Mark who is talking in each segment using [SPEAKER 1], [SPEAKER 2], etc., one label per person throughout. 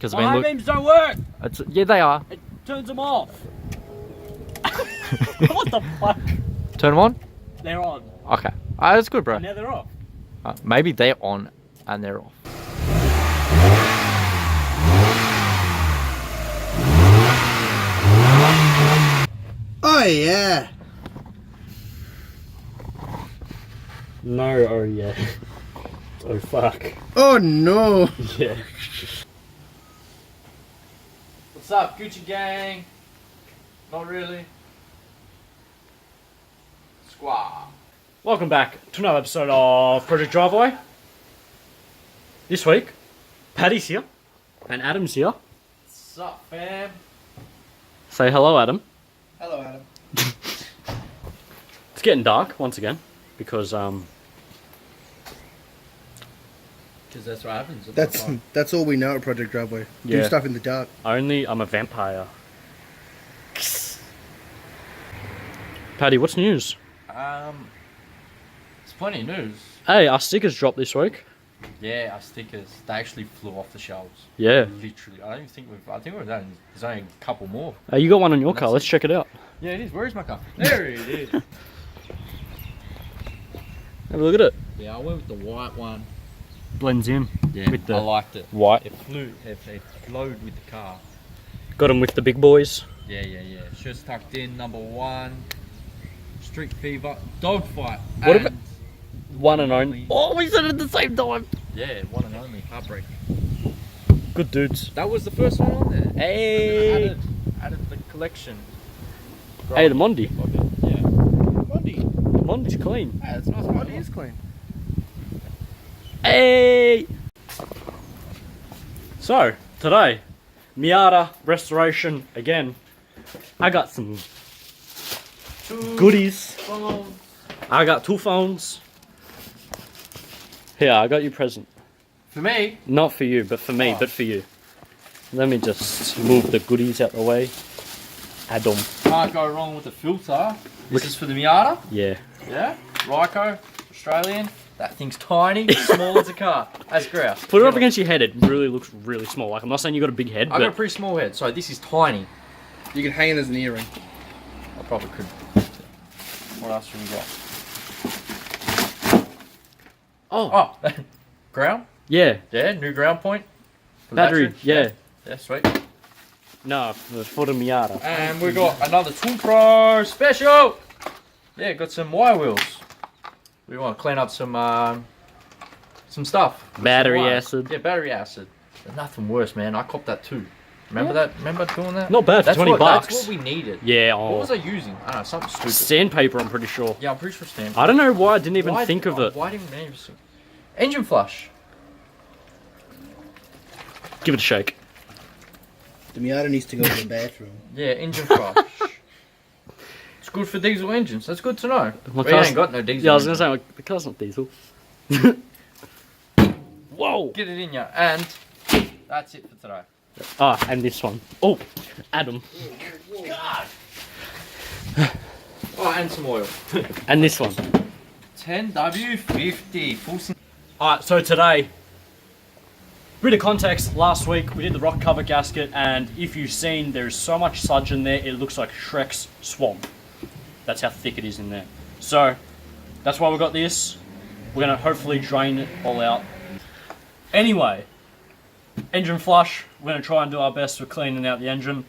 [SPEAKER 1] Because
[SPEAKER 2] My high beams don't work.
[SPEAKER 1] Yeah, they are.
[SPEAKER 2] It turns them off. What the fuck?
[SPEAKER 1] Turn them on.
[SPEAKER 2] They're on.
[SPEAKER 1] Okay. That's good, bro.
[SPEAKER 2] And now they're off.
[SPEAKER 1] Maybe they're on and they're off.
[SPEAKER 3] Oh yeah.
[SPEAKER 2] No, oh yeah. Oh fuck.
[SPEAKER 3] Oh no.
[SPEAKER 2] Yeah.
[SPEAKER 1] What's up, Gucci gang? Not really. Squaw.
[SPEAKER 2] Welcome back to another episode of Project Driveway. This week, Paddy's here and Adam's here.
[SPEAKER 1] What's up, fam?
[SPEAKER 2] Say hello, Adam.
[SPEAKER 3] Hello, Adam.
[SPEAKER 2] It's getting dark once again because
[SPEAKER 1] Because that's what happens. At that time.
[SPEAKER 3] That's all we know at Project Driveway. Do
[SPEAKER 2] Yeah.
[SPEAKER 3] stuff in the dark.
[SPEAKER 2] I'm a vampire. Paddy, what's news?
[SPEAKER 1] There's plenty of news.
[SPEAKER 2] Hey, our stickers dropped this week.
[SPEAKER 1] Yeah, our stickers, they actually flew off the shelves.
[SPEAKER 2] Yeah.
[SPEAKER 1] Literally. I think we're done. There's only a couple more.
[SPEAKER 2] You got one on your
[SPEAKER 1] That's
[SPEAKER 2] car.
[SPEAKER 1] it.
[SPEAKER 2] Let's check it out.
[SPEAKER 1] Yeah, it is. Where is my car? There it is.
[SPEAKER 2] Have a look at it.
[SPEAKER 1] Yeah, I went with the white one.
[SPEAKER 2] Blends in.
[SPEAKER 1] Yeah,
[SPEAKER 2] With the
[SPEAKER 1] I liked it.
[SPEAKER 2] white.
[SPEAKER 1] It flowed with the car.
[SPEAKER 2] Got them with the big boys.
[SPEAKER 1] Yeah. Shirts tucked in, number 1. Street Fever. Dogfight.
[SPEAKER 2] What
[SPEAKER 1] and
[SPEAKER 2] about- One and only. Oh, we said it at the same time.
[SPEAKER 1] Yeah, one and only. Heartbreak.
[SPEAKER 2] Good dudes.
[SPEAKER 1] That was the first one on there.
[SPEAKER 2] Hey.
[SPEAKER 1] And then I added the collection.
[SPEAKER 2] Hey, the Mondi.
[SPEAKER 1] Yeah.
[SPEAKER 3] Monday.
[SPEAKER 2] Mondi's clean.
[SPEAKER 1] Hey, that's nice.
[SPEAKER 3] Monday is clean.
[SPEAKER 2] Hey. So, today, Miata restoration again. I got some goodies.
[SPEAKER 1] Phones.
[SPEAKER 2] I got 2 phones. Here, I got you a present.
[SPEAKER 1] For me.
[SPEAKER 2] Not for you, but for me,
[SPEAKER 1] Oh.
[SPEAKER 2] but for you. Let me just move the goodies out the way. Adam.
[SPEAKER 1] Can't go wrong with the filter. This is for the Miata.
[SPEAKER 2] Yeah.
[SPEAKER 1] Yeah. Ryko. Australian. That thing's tiny. Small as a car. As grouse.
[SPEAKER 2] Put it up against your head, it really looks really small. Like, I'm not saying you got a big head,
[SPEAKER 1] I got a
[SPEAKER 2] but
[SPEAKER 1] pretty small head, so this is tiny.
[SPEAKER 3] You can hang it as an earring.
[SPEAKER 1] I probably could. What else have we got? Oh, ground?
[SPEAKER 2] yeah.
[SPEAKER 1] Yeah, new ground point. For the
[SPEAKER 2] Battery, yeah.
[SPEAKER 1] Yeah, sweet.
[SPEAKER 2] No, for the Miata.
[SPEAKER 1] And we got another Tool Pro special. Yeah, got some wire wheels. We want to clean up some stuff.
[SPEAKER 2] Battery
[SPEAKER 1] Some wires.
[SPEAKER 2] acid.
[SPEAKER 1] Yeah, battery acid. There's nothing worse, man. I copped that too. Remember that? Remember doing that?
[SPEAKER 2] Not bad for
[SPEAKER 1] That's
[SPEAKER 2] 20
[SPEAKER 1] what,
[SPEAKER 2] bucks.
[SPEAKER 1] That's what we needed.
[SPEAKER 2] Yeah,
[SPEAKER 1] What
[SPEAKER 2] oh.
[SPEAKER 1] was I using? I don't know, something stupid.
[SPEAKER 2] Sandpaper, I'm pretty sure.
[SPEAKER 1] Yeah, I'm pretty sure stamp.
[SPEAKER 2] I don't know why I didn't even think of it.
[SPEAKER 1] Why didn't we even think? Engine flush.
[SPEAKER 2] Give it a shake.
[SPEAKER 3] The Miata needs to go to the bathroom.
[SPEAKER 1] Yeah, engine flush. It's good for diesel engines. That's good to know.
[SPEAKER 2] My
[SPEAKER 1] We
[SPEAKER 2] car's-
[SPEAKER 1] ain't got no diesel.
[SPEAKER 2] Yeah, I was going to
[SPEAKER 1] engine.
[SPEAKER 2] say, like, the car's not diesel. Whoa!
[SPEAKER 1] Get it in ya, and that's it for today.
[SPEAKER 2] Ah, and this one. Oh, Adam.
[SPEAKER 1] God. Oh, and some oil.
[SPEAKER 2] And this one.
[SPEAKER 1] 10W50 full.
[SPEAKER 2] Alright, so today, bit of context, last week we did the rock cover gasket, and if you've seen, there's so much sludge in there, it looks like Shrek's swamp. That's how thick it is in there. So, that's why we got this. We're going to hopefully drain it all out. Anyway, engine flush, we're going to try and do our best with cleaning out the engine.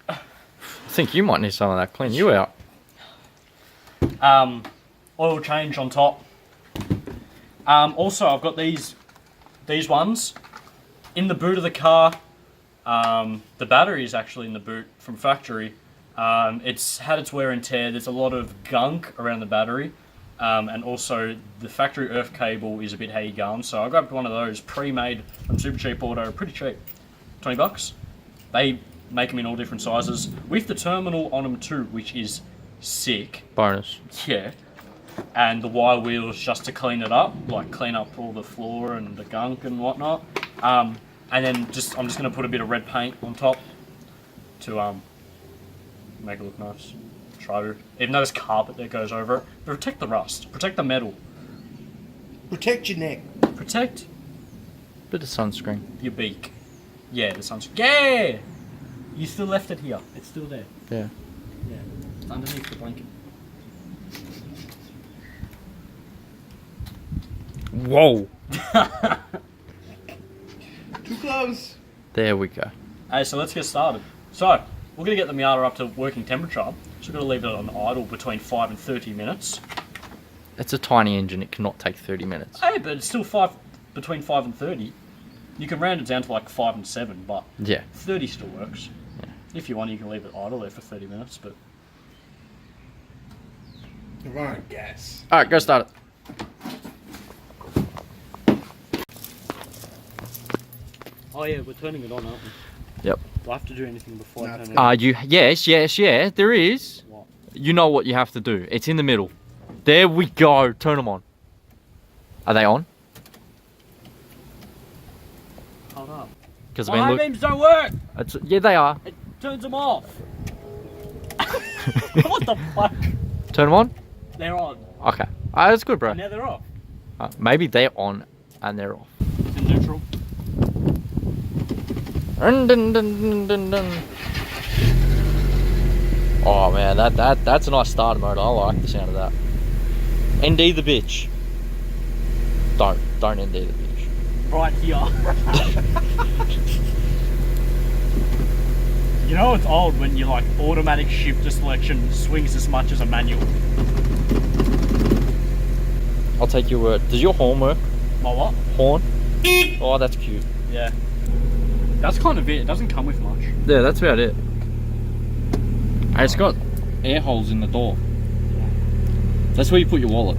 [SPEAKER 1] I think you might need some of that. Clean you out.
[SPEAKER 2] Oil change on top. Also, I've got these ones in the boot of the car. The battery is actually in the boot from factory. It's had its wear and tear. There's a lot of gunk around the battery, and also the factory earth cable is a bit haggy gum. So I grabbed one of those pre-made from Super Cheap Auto, pretty cheap, $20. They make them in all different sizes with the terminal on them too, which is sick.
[SPEAKER 1] Bonus.
[SPEAKER 2] Yeah. And the wire wheels just to clean it up, like clean up all the floor and the gunk and whatnot. And then I'm just gonna put a bit of red paint on top to make it look nice. Try to, even though there's carpet that goes over it, protect the rust, protect the metal,
[SPEAKER 3] Protect your neck.
[SPEAKER 2] protect
[SPEAKER 1] Bit of sunscreen.
[SPEAKER 2] your beak. Yeah, the sun's... Yeah! You still left it here. It's still there.
[SPEAKER 1] Yeah.
[SPEAKER 2] Yeah. It's underneath the blanket.
[SPEAKER 1] Whoa.
[SPEAKER 3] Too close.
[SPEAKER 1] There we go.
[SPEAKER 2] Hey, so let's get started. So, we're going to get the Miata up to working temperature. So we're going to leave it on idle between 5 and 30 minutes.
[SPEAKER 1] It's a tiny engine. It cannot take 30 minutes.
[SPEAKER 2] Hey, but it's still between 5 and 30. You can round it down to like 5 and 7, but
[SPEAKER 1] Yeah.
[SPEAKER 2] 30 still works.
[SPEAKER 1] Yeah.
[SPEAKER 2] If you want, you can leave it idle there for 30 minutes, but...
[SPEAKER 3] Run on gas.
[SPEAKER 1] All right, go start it.
[SPEAKER 2] Oh yeah, we're turning it on, aren't we?
[SPEAKER 1] Yep.
[SPEAKER 2] Do I have to do anything before I
[SPEAKER 3] No,
[SPEAKER 2] turn it on?
[SPEAKER 1] Yes, there is.
[SPEAKER 2] What?
[SPEAKER 1] You know what you have to do. It's in the middle. There we go. Turn them on. Are they on?
[SPEAKER 2] Hold up.
[SPEAKER 1] Because
[SPEAKER 2] My high beams don't work!
[SPEAKER 1] yeah, they are.
[SPEAKER 2] It turns them off. What the fuck?
[SPEAKER 1] Turn them on.
[SPEAKER 2] They're on.
[SPEAKER 1] Okay. That's good, bro.
[SPEAKER 2] And now they're off.
[SPEAKER 1] Maybe they're on and they're off.
[SPEAKER 2] It's in neutral.
[SPEAKER 1] Dun, dun, dun, dun, dun, dun. Oh man, that's a nice starter mode. I like the sound of that. ND the bitch. Don't ND the bitch.
[SPEAKER 2] Right here. You know it's old when you like automatic shifter selection swings as much as a manual.
[SPEAKER 1] I'll take your word. Does your horn work?
[SPEAKER 2] My what?
[SPEAKER 1] Horn? Oh, that's cute.
[SPEAKER 2] Yeah. That's kind of it. It doesn't come with much.
[SPEAKER 1] Yeah, that's about it. Hey, it's got air holes in the door. That's where you put your wallet.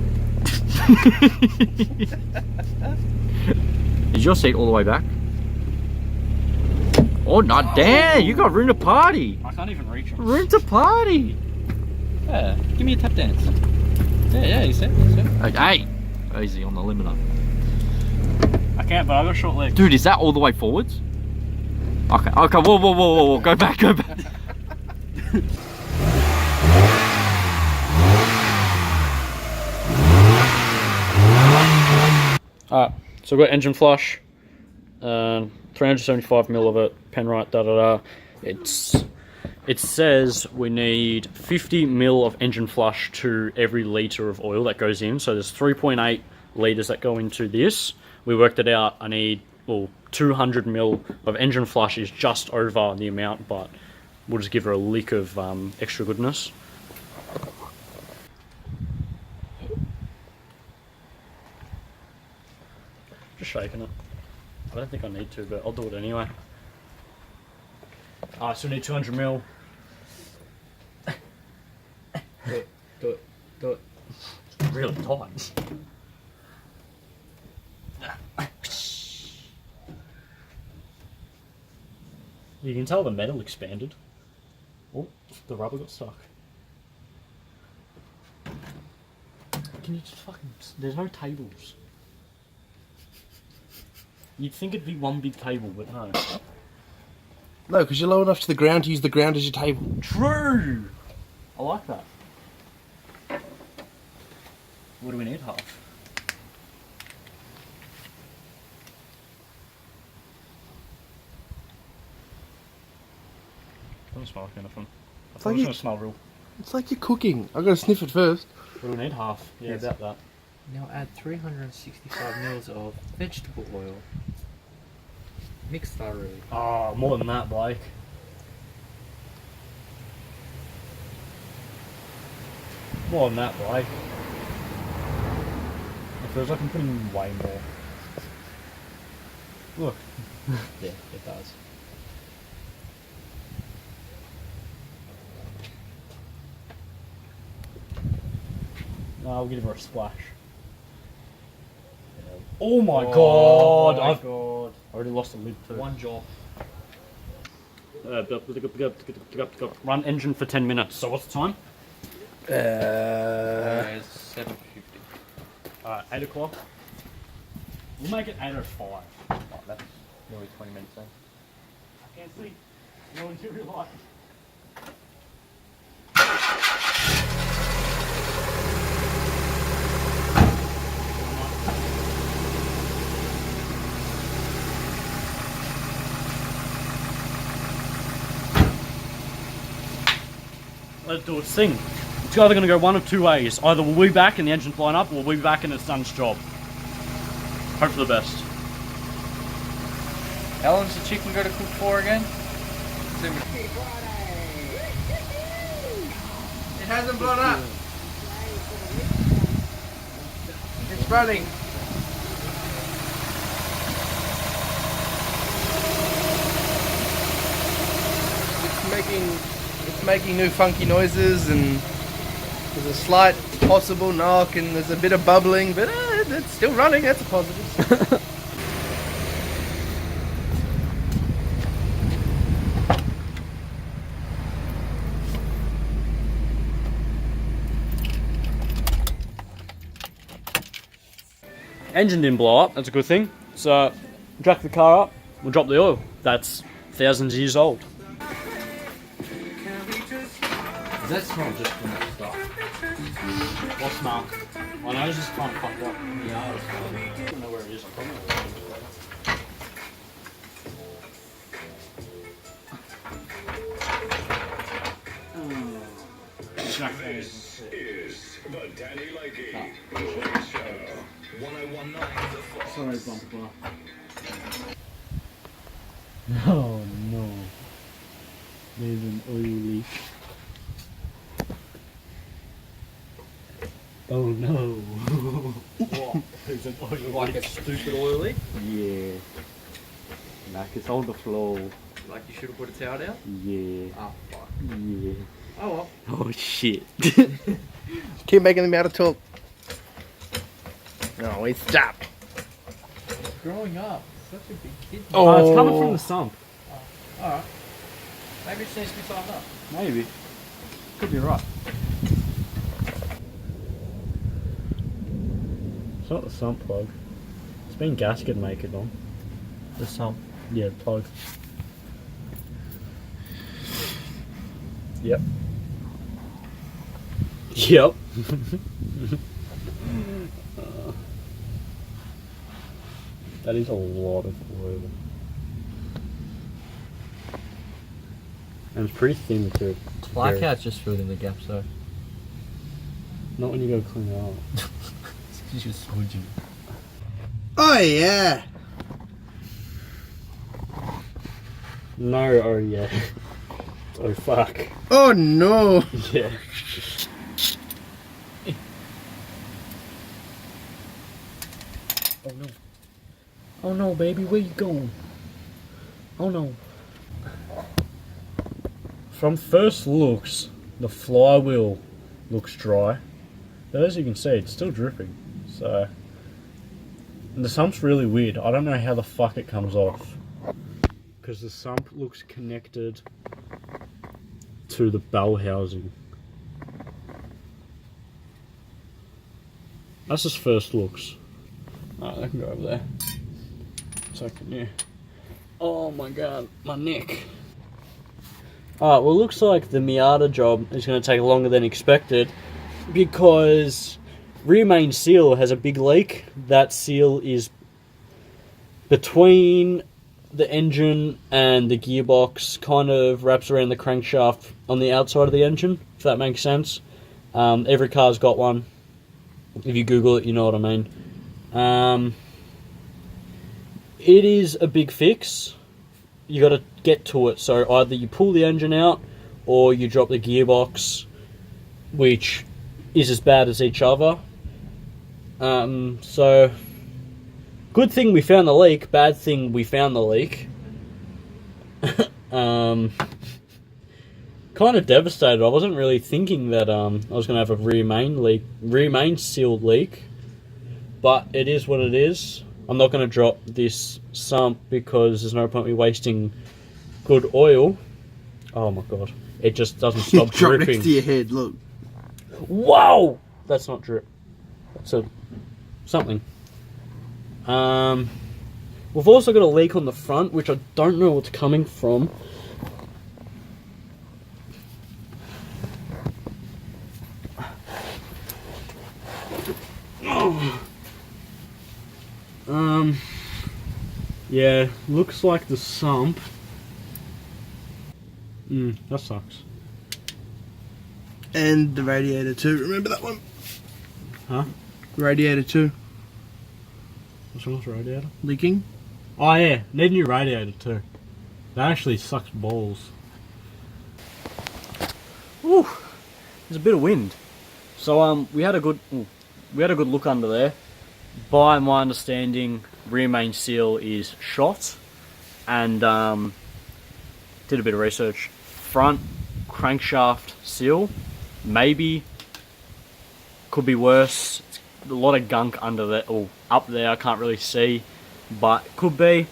[SPEAKER 1] Is your seat all the way back? Oh, not damn! You got room to party.
[SPEAKER 2] I can't even reach them.
[SPEAKER 1] Room to party. Yeah, give me a tap dance. Yeah, you said. Hey, easy on the limiter.
[SPEAKER 2] I can't, but I've got short legs.
[SPEAKER 1] Dude, is that all the way forwards? Okay, whoa, go back.
[SPEAKER 2] Alright, so we've got engine flush, 375ml of it, Penrite, It says we need 50ml of engine flush to every litre of oil that goes in, so there's 3.8 litres that go into this. We worked it out, I need, 200ml of engine flush is just over the amount, but we'll just give her a lick of extra goodness. Just shaking it. I don't think I need to, but I'll do it anyway. I still need 200ml.
[SPEAKER 3] Do it.
[SPEAKER 2] It's really tight. You can tell the metal expanded. Oh, the rubber got stuck. Can you just fucking... There's no tables. You'd think it'd be one big table, but no.
[SPEAKER 3] No, because you're low enough to the ground to use the ground as your table.
[SPEAKER 2] True! I like that. What do we need? Half. Doesn't smell like anything. I thought it was going to smell real.
[SPEAKER 3] It's like you're cooking. I've got to sniff it first.
[SPEAKER 2] What do we need? Half. Yeah,
[SPEAKER 3] Yes.
[SPEAKER 2] about that.
[SPEAKER 4] Now add 365 mils of vegetable oil. Mix thoroughly.
[SPEAKER 2] Oh, more than that, Blake. More than that, Blake. It feels like I'm putting in way more. Look.
[SPEAKER 4] Yeah, it does.
[SPEAKER 2] No, I'll give her a splash. Oh my god! I've
[SPEAKER 4] God.
[SPEAKER 2] already lost a lid too.
[SPEAKER 4] One job.
[SPEAKER 2] Run engine for 10 minutes. So what's the time?
[SPEAKER 4] It's 7:50.
[SPEAKER 2] Alright, 8 o'clock. We'll make it 8:05.
[SPEAKER 4] Oh, that's nearly 20 minutes in.
[SPEAKER 2] I can't see. No interior light. let it do its thing. It's either going to go one of two ways. Either we'll be back and the engine's blown up, or we'll be back and it's done its job. Hope for the best.
[SPEAKER 4] How long's the chicken got to cook for again?
[SPEAKER 3] It hasn't blown up. It's running. It's making new funky noises, and there's a slight possible knock, and there's a bit of bubbling, but it's still running. That's a positive.
[SPEAKER 2] Engine didn't blow up, that's a good thing. So, jack the car up, we'll drop the oil. That's thousands of years old.
[SPEAKER 4] Does that smell just from that stuff?
[SPEAKER 2] What smell? I know, it's just kind of fucked up.
[SPEAKER 4] Yeah,
[SPEAKER 2] I don't know where it is, I'm probably not
[SPEAKER 5] This is the Danny Lakey Show. 1019 The Fox.
[SPEAKER 2] Sorry, bumper.
[SPEAKER 6] Oh no. There's an oil leak. Oh no.
[SPEAKER 2] What? There's an oil
[SPEAKER 4] Like a stupid oil leak?
[SPEAKER 6] Yeah. Like it's on the floor.
[SPEAKER 4] Like you should have put a towel down?
[SPEAKER 6] Yeah.
[SPEAKER 4] Oh, fuck.
[SPEAKER 6] Yeah.
[SPEAKER 4] Oh well.
[SPEAKER 6] Oh shit.
[SPEAKER 3] Keep making them out of talk. No, wait, stop.
[SPEAKER 4] Growing up, such a big kid.
[SPEAKER 2] Oh, it's coming from the sump.
[SPEAKER 4] Alright. Maybe it just needs to be tightened up.
[SPEAKER 2] Maybe. Could be right.
[SPEAKER 6] It's not the sump plug. It's been gasket maker on.
[SPEAKER 2] The sump.
[SPEAKER 6] Yeah, the plug. Yep. Yep. That is a lot of oil. And it's pretty thin too.
[SPEAKER 4] Like how it's just filled in the gaps though.
[SPEAKER 6] Not when you go clean it up.
[SPEAKER 4] It's just smudging.
[SPEAKER 3] Oh yeah.
[SPEAKER 6] No, oh yeah. Oh fuck.
[SPEAKER 3] Oh no.
[SPEAKER 6] Yeah.
[SPEAKER 2] Oh no. Oh no, baby, where you going? Oh no.
[SPEAKER 6] From first looks, the flywheel looks dry. But as you can see, it's still dripping. So, and the sump's really weird. I don't know how the fuck it comes off. Because the sump looks connected to the bell housing. That's just first looks. Alright, I can go over there. Second, yeah. Oh my god, my neck. Alright, well, it looks like the Miata job is going to take longer than expected because rear main seal has a big leak. That seal is between the engine and the gearbox, kind of wraps around the crankshaft on the outside of the engine, if that makes sense. Every car's got one. If you Google it, you know what I mean. It is a big fix. You got to get to it. So either you pull the engine out or you drop the gearbox, which is as bad as each other. So good thing we found the leak. Bad thing we found the leak. Kind of devastated. I wasn't really thinking that I was going to have a rear main sealed leak, but it is what it is. I'm not going to drop this sump because there's no point me wasting good oil. Oh my god. It just doesn't stop
[SPEAKER 3] Drop
[SPEAKER 6] dripping.
[SPEAKER 3] next to your head, look.
[SPEAKER 6] Whoa! That's not drip. That's something. We've also got a leak on the front, which I don't know what's coming from. Yeah, looks like the sump. That sucks.
[SPEAKER 3] And the radiator too. Remember that one?
[SPEAKER 6] Huh?
[SPEAKER 3] Radiator too.
[SPEAKER 6] What's wrong with the radiator?
[SPEAKER 3] Leaking.
[SPEAKER 6] Oh yeah, need a new radiator too. That actually sucks balls.
[SPEAKER 2] Ooh, there's a bit of wind. So we had a good look under there. By my understanding, rear main seal is shot, and did a bit of research. Front crankshaft seal, maybe, could be worse. It's a lot of gunk under there, or up there. I can't really see, but could be.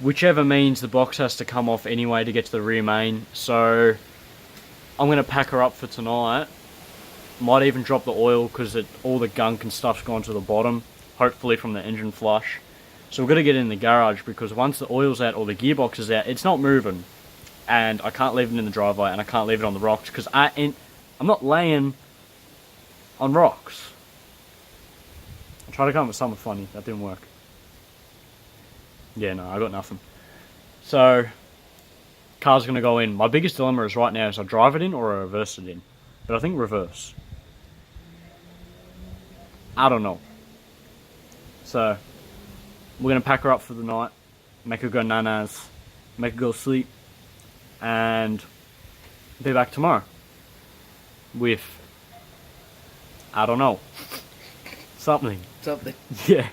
[SPEAKER 2] Whichever means the box has to come off anyway to get to the rear main. So I'm gonna pack her up for tonight. Might even drop the oil because all the gunk and stuff's gone to the bottom, hopefully from the engine flush. So we're going to get it in the garage because once the oil's out or the gearbox is out, it's not moving. And I can't leave it in the driveway and I can't leave it on the rocks because I'm not laying on rocks. I tried to come up with something funny, that didn't work. Yeah, no, I got nothing. So, car's going to go in. My biggest dilemma is right now is I drive it in or I reverse it in. But I think reverse. I don't know. So, we're going to pack her up for the night, make her go nanas, make her go sleep, and be back tomorrow with, I don't know, something.
[SPEAKER 3] Something.
[SPEAKER 2] Yeah.